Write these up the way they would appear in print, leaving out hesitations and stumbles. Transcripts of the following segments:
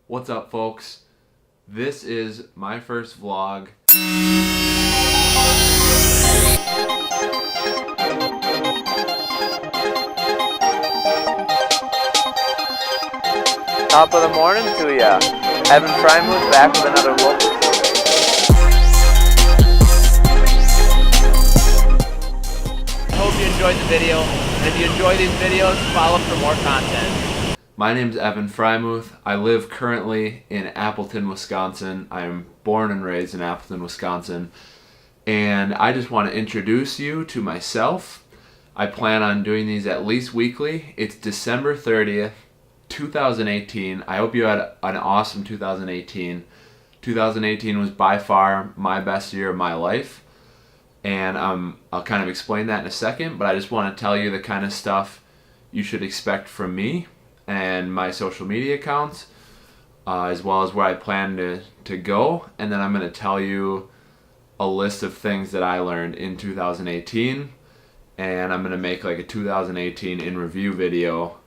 What's up, folks? This is my first vlog. Top of the morning to ya. Evan Freimuth back with another look. Hope you enjoyed the video. And if you enjoy these videos, follow for more content. My name's Evan Freimuth. I live currently in Appleton, Wisconsin. I am born and raised in Appleton, Wisconsin. And I just want to introduce you to myself. I plan on doing these at least weekly. It's December 30th. 2018. I hope you had an awesome 2018. 2018 was by far my best year of my life, and I'll kind of explain that in a second, but I just want to tell you the kind of stuff you should expect from me and my social media accounts, as well as where I plan to go, and then I'm going to tell you a list of things that I learned in 2018, and I'm going to make like a 2018 in review video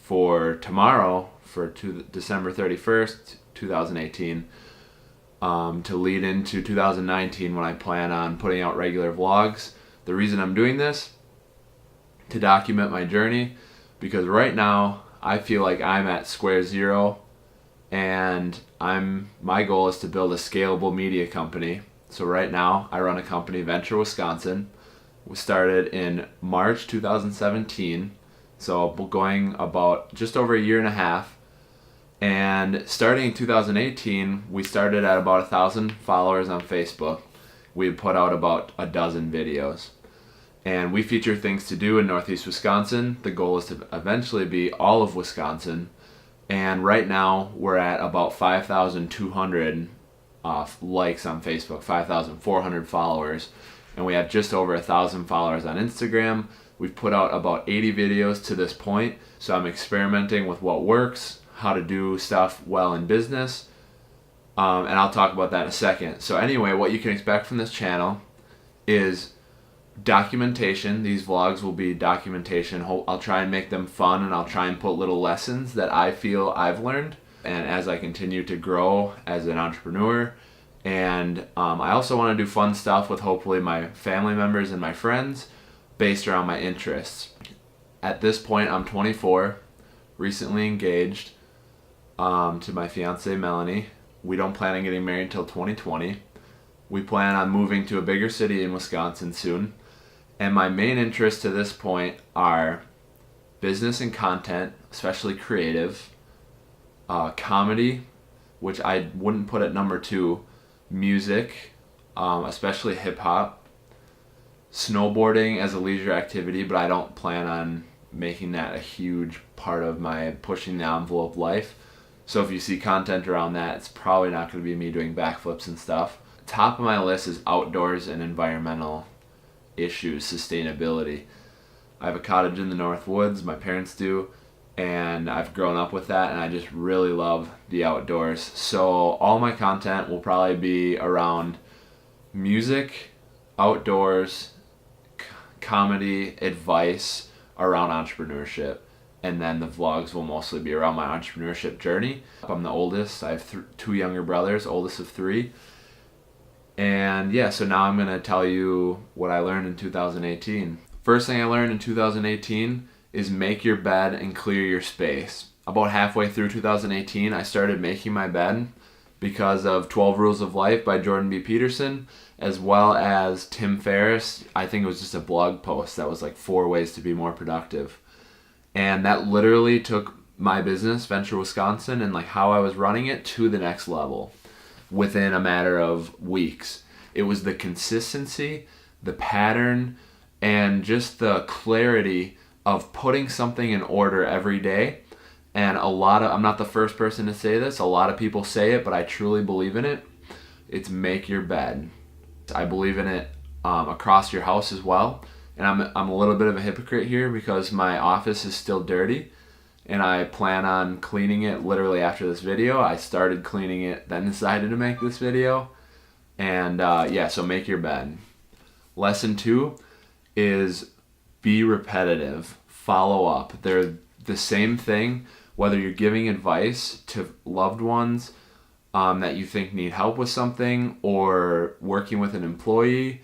for tomorrow, for December 31st, 2018, to lead into 2019 when I plan on putting out regular vlogs. The reason I'm doing this, to document my journey, because right now I feel like I'm at square zero, and my goal is to build a scalable media company. So right now I run a company, Venture Wisconsin. We started in March 2017. So going about just over a year and a half, and starting in 2018, we started at about 1,000 followers on Facebook. We put out about a dozen videos, and we feature things to do in Northeast Wisconsin. The goal is to eventually be all of Wisconsin, and right now we're at about 5,200 likes on Facebook, 5,400 followers, and we have just over 1,000 followers on Instagram. We've put out about 80 videos to this point, so I'm experimenting with what works, how to do stuff well in business, and I'll talk about that in a second. So anyway, what you can expect from this channel is documentation. These vlogs will be documentation. I'll try and make them fun, and I'll try and put little lessons that I feel I've learned, and as I continue to grow as an entrepreneur. And I also want to do fun stuff with hopefully my family members and my friends, based around my interests. At this point, I'm 24, recently engaged to my fiancée Melanie. We don't plan on getting married until 2020. We plan on moving to a bigger city in Wisconsin soon. And my main interests to this point are business and content, especially creative, comedy, which I wouldn't put at number 2, music, especially hip hop, snowboarding as a leisure activity, but I don't plan on making that a huge part of my pushing the envelope life. So if you see content around that, it's probably not going to be me doing backflips and stuff. Top of my list is outdoors and environmental issues, sustainability. I have a cottage in the North Woods, my parents do, and I've grown up with that, and I just really love the outdoors. So all my content will probably be around music, outdoors, comedy, advice around entrepreneurship, and then the vlogs will mostly be around my entrepreneurship journey. I'm the oldest. I have 2 younger brothers, oldest of 3. And yeah, so now I'm going to tell you what I learned in 2018. First thing I learned in 2018 is make your bed and clear your space. About halfway through 2018, I started making my bed because of 12 Rules of Life by Jordan B. Peterson, as well as Tim Ferriss. I think it was just a blog post that was like 4 ways to be more productive. And that literally took my business, Venture Wisconsin, and like how I was running it to the next level within a matter of weeks. It was the consistency, the pattern, and just the clarity of putting something in order every day. And I'm not the first person to say this, a lot of people say it, but I truly believe in it. It's make your bed. I believe in it across your house as well. And I'm a little bit of a hypocrite here because my office is still dirty, and I plan on cleaning it literally after this video. I started cleaning it, then decided to make this video. And yeah, so make your bed. Lesson 2 is be repetitive. Follow up. They're the same thing. whether you're giving advice to loved ones that you think need help with something, or working with an employee,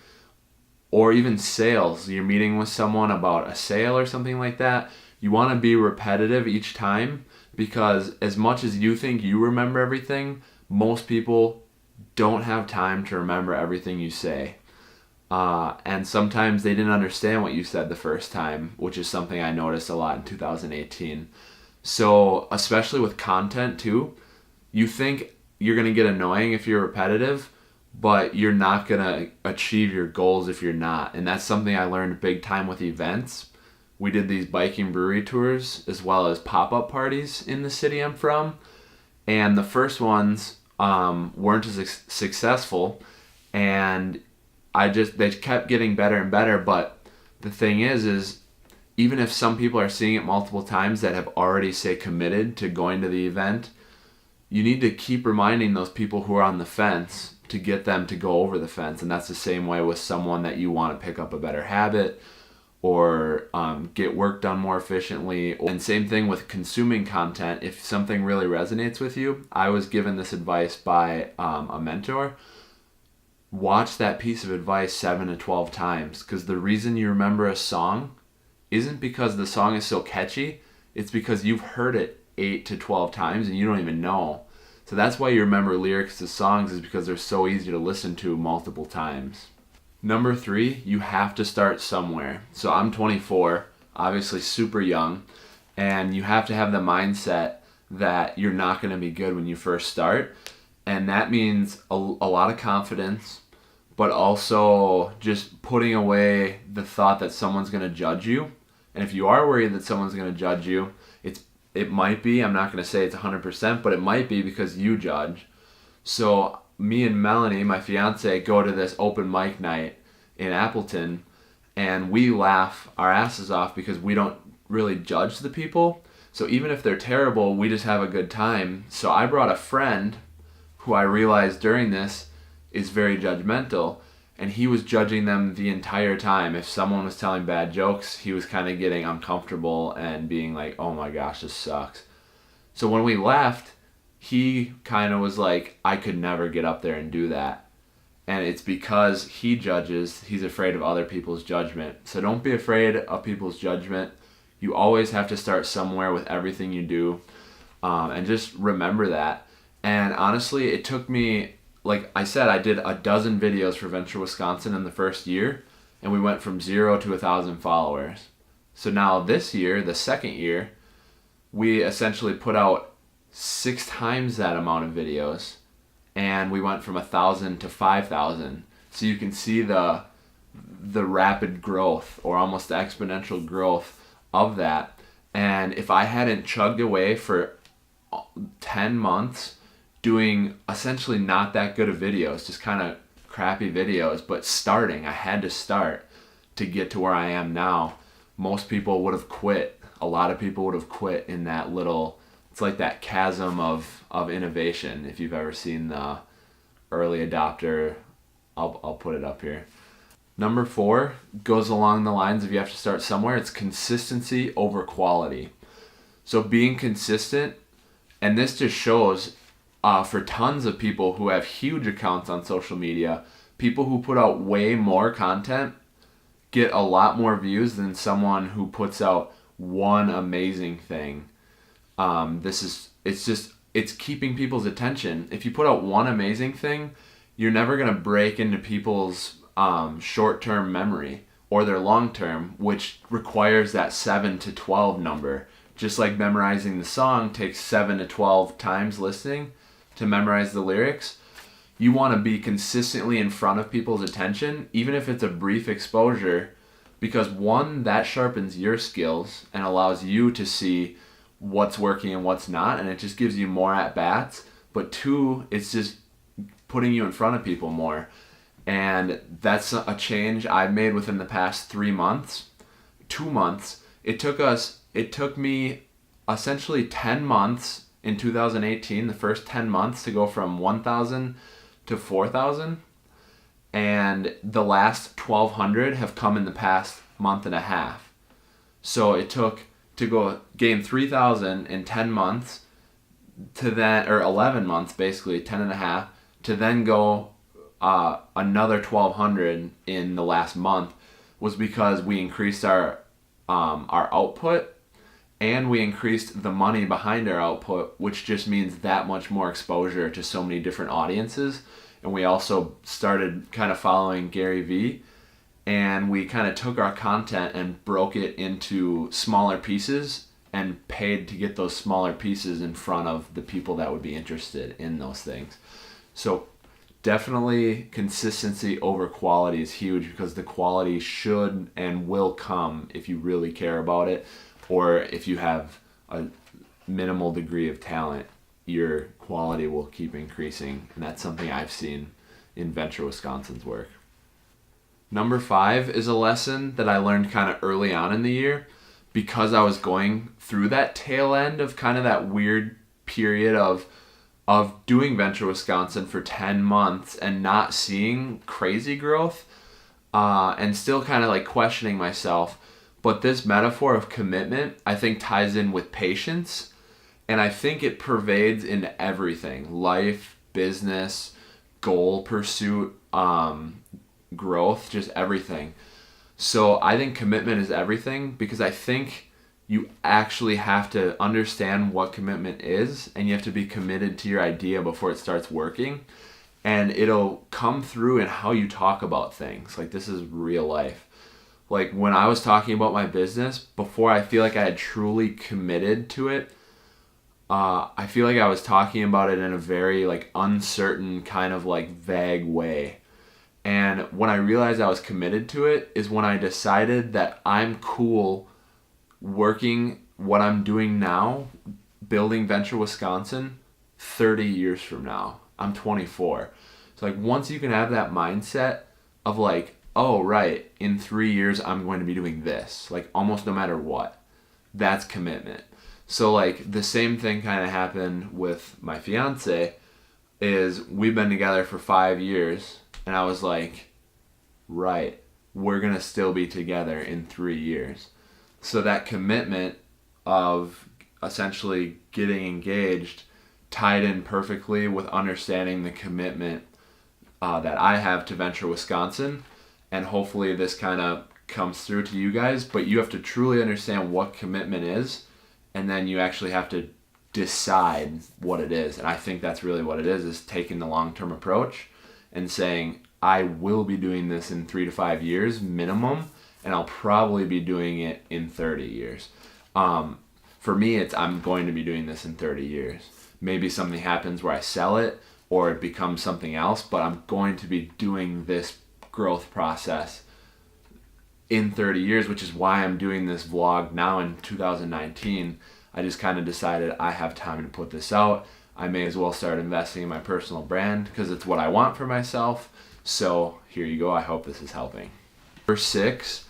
or even sales. You're meeting with someone about a sale or something like that. You want to be repetitive each time, because as much as you think you remember everything, most people don't have time to remember everything you say. And sometimes they didn't understand what you said the first time, which is something I noticed a lot in 2018. So especially with content too, you think you're going to get annoying if you're repetitive, but you're not going to achieve your goals if you're not. And that's something I learned big time with events. We did these biking brewery tours as well as pop-up parties in the city I'm from. And the first ones weren't as successful, and they kept getting better and better. But the thing is even if some people are seeing it multiple times that have already, say, committed to going to the event, you need to keep reminding those people who are on the fence to get them to go over the fence. And that's the same way with someone that you want to pick up a better habit or get work done more efficiently. And same thing with consuming content. If something really resonates with you, I was given this advice by a mentor. Watch that piece of advice 7 to 12 times, because the reason you remember a song isn't because the song is so catchy. It's because you've heard it 8 to 12 times and you don't even know. So that's why you remember lyrics to songs, is because they're so easy to listen to multiple times. Number 3, you have to start somewhere. So I'm 24, obviously super young, and you have to have the mindset that you're not going to be good when you first start. And that means a lot of confidence, but also just putting away the thought that someone's going to judge you. And if you are worried that someone's going to judge you, it might be, I'm not going to say it's 100%, but it might be because you judge. So me and Melanie, my fiance, go to this open mic night in Appleton, and we laugh our asses off because we don't really judge the people. So even if they're terrible, we just have a good time. So I brought a friend who I realized during this is very judgmental, and he was judging them the entire time. If someone was telling bad jokes, he was kind of getting uncomfortable and being like, oh my gosh, this sucks. So when we left, he kind of was like, I could never get up there and do that. And it's because he judges, he's afraid of other people's judgment. So don't be afraid of people's judgment. You always have to start somewhere with everything you do. And just remember that. And honestly, it took me, like I said, I did a dozen videos for Venture Wisconsin in the first year, and we went from 0 to 1,000 followers. So now this year, the second year, we essentially put out 6 times that amount of videos, and we went from 1,000 to 5,000. So you can see the rapid growth, or almost the exponential growth of that. And if I hadn't chugged away for 10 months doing essentially not that good of videos, just kind of crappy videos, but starting, I had to start to get to where I am now. Most people would have quit. A lot of people would have quit in that little, it's like that chasm of innovation. If you've ever seen the early adopter, I'll put it up here. Number 4 goes along the lines of you have to start somewhere. It's consistency over quality. So being consistent, and this just shows for tons of people who have huge accounts on social media, people who put out way more content get a lot more views than someone who puts out one amazing thing. It's keeping people's attention. If you put out one amazing thing, you're never going to break into people's short-term memory or their long-term, which requires that 7 to 12 number. Just like memorizing the song takes 7 to 12 times listening to memorize the lyrics, you want to be consistently in front of people's attention, even if it's a brief exposure, because 1, that sharpens your skills and allows you to see what's working and what's not, and it just gives you more at-bats. But 2, it's just putting you in front of people more. And that's a change I've made within the past 3 months, 2 months. It took me essentially 10 months in 2018, the first 10 months, to go from 1,000 to 4,000. And the last 1,200 have come in the past month and a half. So it took to go gain 3,000 in 10 months to then, or 11 months basically, 10 and a half, to then go another 1,200 in the last month was because we increased our output, and we increased the money behind our output, which just means that much more exposure to so many different audiences. And we also started kind of following Gary Vee, and we kind of took our content and broke it into smaller pieces and paid to get those smaller pieces in front of the people that would be interested in those things. So definitely consistency over quality is huge, because the quality should and will come if you really care about it, or if you have a minimal degree of talent, your quality will keep increasing. And that's something I've seen in Venture Wisconsin's work. Number 5 is a lesson that I learned kind of early on in the year, because I was going through that tail end of kind of that weird period of doing Venture Wisconsin for 10 months and not seeing crazy growth, and still kind of like questioning myself. But this metaphor of commitment, I think, ties in with patience, and I think it pervades into everything: life, business, goal pursuit, growth, just everything. So I think commitment is everything, because I think you actually have to understand what commitment is, and you have to be committed to your idea before it starts working. And it'll come through in how you talk about things. Like, this is real life. Like, when I was talking about my business, before I feel like I had truly committed to it, I feel like I was talking about it in a very like uncertain, kind of like vague way. And when I realized I was committed to it is when I decided that I'm cool working what I'm doing now, building Venture Wisconsin, 30 years from now. I'm 24. So like, once you can have that mindset of like, oh right, in 3 years I'm going to be doing this, like almost no matter what, that's commitment. So like, the same thing kind of happened with my fiance. Is we've been together for 5 years, and I was like, right, we're gonna still be together in 3 years. So that commitment of essentially getting engaged tied in perfectly with understanding the commitment that I have to Venture Wisconsin. And hopefully this kind of comes through to you guys, but you have to truly understand what commitment is, and then you actually have to decide what it is. And I think that's really what it is taking the long-term approach and saying, I will be doing this in 3 to 5 years minimum, and I'll probably be doing it in 30 years. For me, it's I'm going to be doing this in 30 years. Maybe something happens where I sell it or it becomes something else, but I'm going to be doing this growth process in 30 years, which is why I'm doing this vlog now in 2019. I just kind of decided I have time to put this out. I may as well start investing in my personal brand because it's what I want for myself. So here you go. I hope this is helping. Number 6,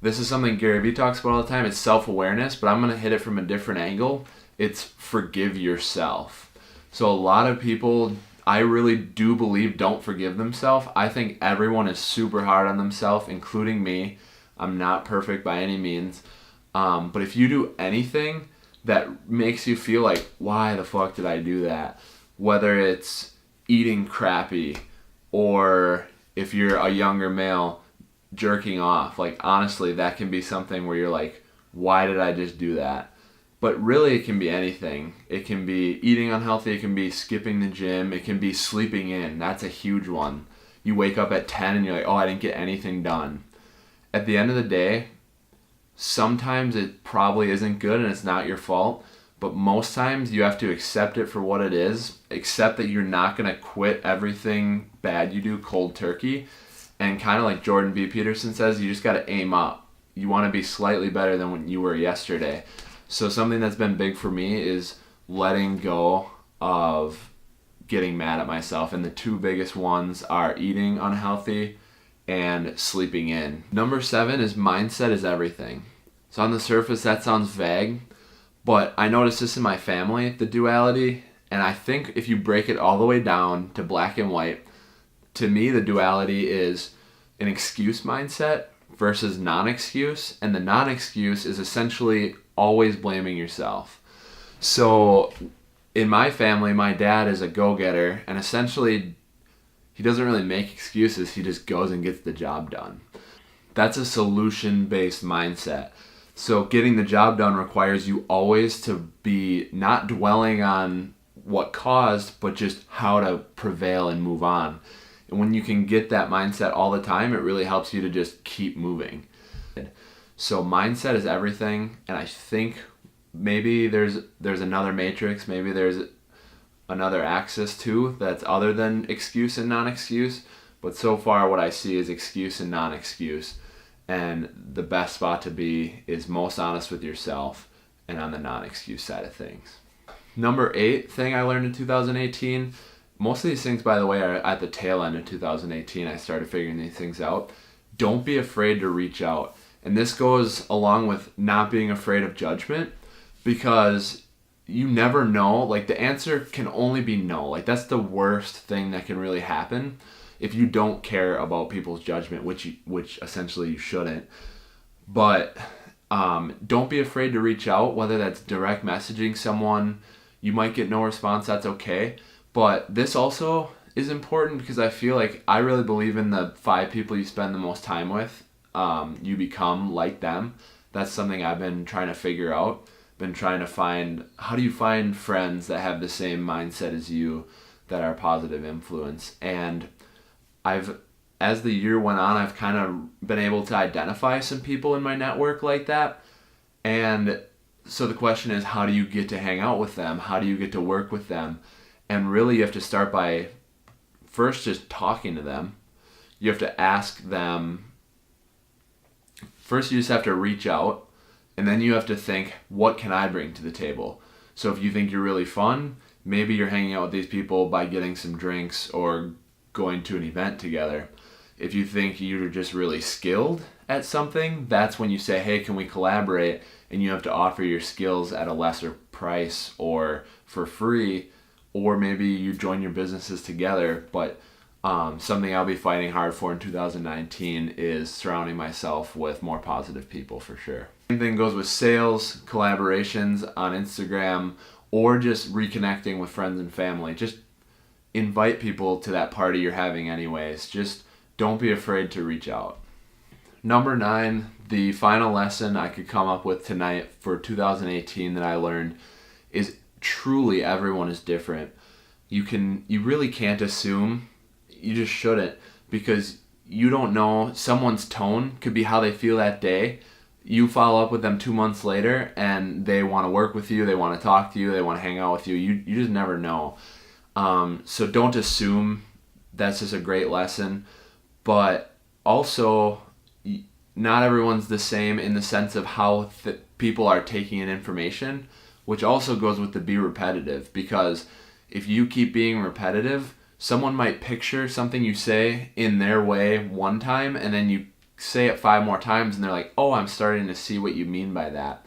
this is something Gary Vee talks about all the time. It's self-awareness, but I'm going to hit it from a different angle. It's forgive yourself. So a lot of people, I really do believe, don't forgive themselves. I think everyone is super hard on themselves, including me. I'm not perfect by any means. But if you do anything that makes you feel like, why the fuck did I do that? Whether it's eating crappy, or if you're a younger male, jerking off. Like, honestly, that can be something where you're like, why did I just do that? But really, it can be anything. It can be eating unhealthy. It can be skipping the gym. It can be sleeping in. That's a huge one. You wake up at 10 and you're like, oh, I didn't get anything done. At the end of the day, sometimes it probably isn't good and it's not your fault. But most times you have to accept it for what it is. Accept that you're not going to quit everything bad you do cold turkey. And kind of like Jordan B. Peterson says, you just got to aim up. You want to be slightly better than when you were yesterday. So something that's been big for me is letting go of getting mad at myself. And the 2 biggest ones are eating unhealthy and sleeping in. Number 7 is mindset is everything. So on the surface, that sounds vague, but I noticed this in my family, the duality. And I think if you break it all the way down to black and white, to me, the duality is an excuse mindset versus non-excuse. And the non-excuse is essentially always blaming yourself. So in my family, my dad is a go-getter, and essentially he doesn't really make excuses. He just goes and gets the job done. That's a solution-based mindset. So getting the job done requires you always to be not dwelling on what caused, but just how to prevail and move on. And when you can get that mindset all the time, it really helps you to just keep moving. So mindset is everything, and I think maybe there's another matrix, maybe there's another axis too that's other than excuse and non-excuse, but so far what I see is excuse and non-excuse, and the best spot to be is most honest with yourself and on the non-excuse side of things. Number 8 thing I learned in 2018, most of these things, by the way, are at the tail end of 2018. I started figuring these things out. Don't be afraid to reach out. And this goes along with not being afraid of judgment, because you never know. Like, the answer can only be no. Like, that's the worst thing that can really happen if you don't care about people's judgment, which essentially you shouldn't. But don't be afraid to reach out, whether that's direct messaging someone. You might get no response, that's okay. But this also is important because I feel like I really believe in the 5 people you spend the most time with. You become like them. That's something I've been trying to figure out. Been trying to find, how do you find friends that have the same mindset as you, that are positive influence? And as the year went on, I've kind of been able to identify some people in my network like that. And so the question is, how do you get to hang out with them? How do you get to work with them? And really you have to start by first just talking to them. You have to ask them. First you just have to reach out, and then you have to think, what can I bring to the table? So if you think you're really fun, maybe you're hanging out with these people by getting some drinks or going to an event together. If you think you're just really skilled at something, that's when you say, hey, can we collaborate? And you have to offer your skills at a lesser price or for free, or maybe you join your businesses together. But something I'll be fighting hard for in 2019 is surrounding myself with more positive people, for sure. Same thing goes with sales, collaborations on Instagram, or just reconnecting with friends and family. Just invite people to that party you're having anyways. Just don't be afraid to reach out. Number 9, the final lesson I could come up with tonight for 2018 that I learned is truly everyone is different. You really can't assume. You just shouldn't, because you don't know. Someone's tone could be how they feel that day. You follow up with them 2 months later and they want to work with you, they want to talk to you, they want to hang out with you. You just never know. So don't assume. That's just a great lesson. But also, not everyone's the same in the sense of how people are taking in information, which also goes with the be repetitive, because if you keep being repetitive, someone might picture something you say in their way one time, and then you say it 5 more times and they're like, oh, I'm starting to see what you mean by that.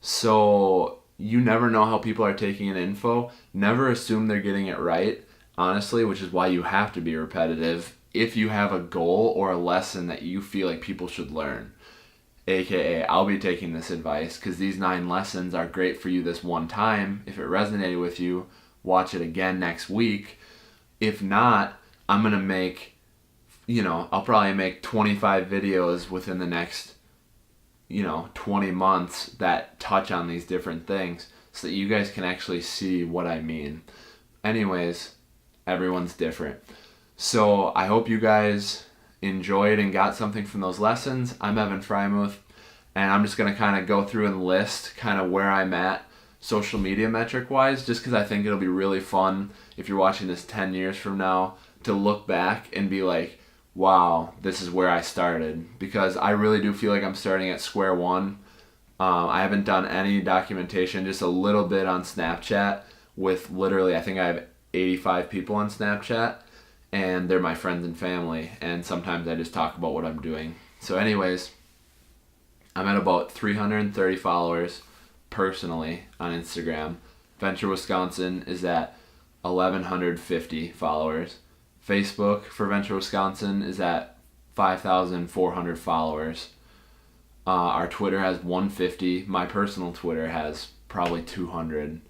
So you never know how people are taking in info. Never assume they're getting it right, honestly, which is why you have to be repetitive if you have a goal or a lesson that you feel like people should learn. AKA, I'll be taking this advice because these 9 lessons are great for you this one time. If it resonated with you, watch it again next week. If not, I'm going to make, I'll probably make 25 videos within the next, 20 months that touch on these different things so that you guys can actually see what I mean. Anyways, everyone's different. So I hope you guys enjoyed and got something from those lessons. I'm Evan Freimuth, and I'm just going to kind of go through and list kind of where I'm at social media metric wise, just because I think it'll be really fun if you're watching this 10 years from now to look back and be like, wow, this is where I started. Because I really do feel like I'm starting at square one. I haven't done any documentation, just a little bit on Snapchat with literally, I think I have 85 people on Snapchat, and they're my friends and family, and sometimes I just talk about what I'm doing. So anyways, I'm at about 330 followers personally on Instagram. Venture Wisconsin is at 1,150 followers. Facebook for Venture Wisconsin is at 5,400 followers. Our Twitter has 150. My personal Twitter has probably 200.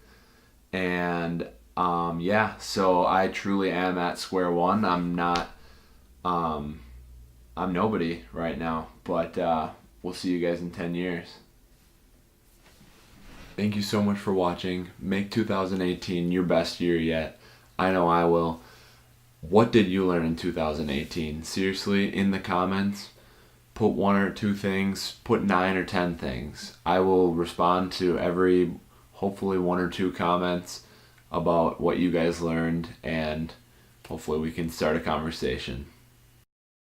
And yeah, so I truly am at square one. I'm not, I'm nobody right now, but we'll see you guys in 10 years. Thank you so much for watching. Make 2018 your best year yet. I know I will. What did you learn in 2018? Seriously, in the comments, put 1 or 2 things, put 9 or 10 things. I will respond to every, hopefully 1 or 2 comments about what you guys learned, and hopefully we can start a conversation.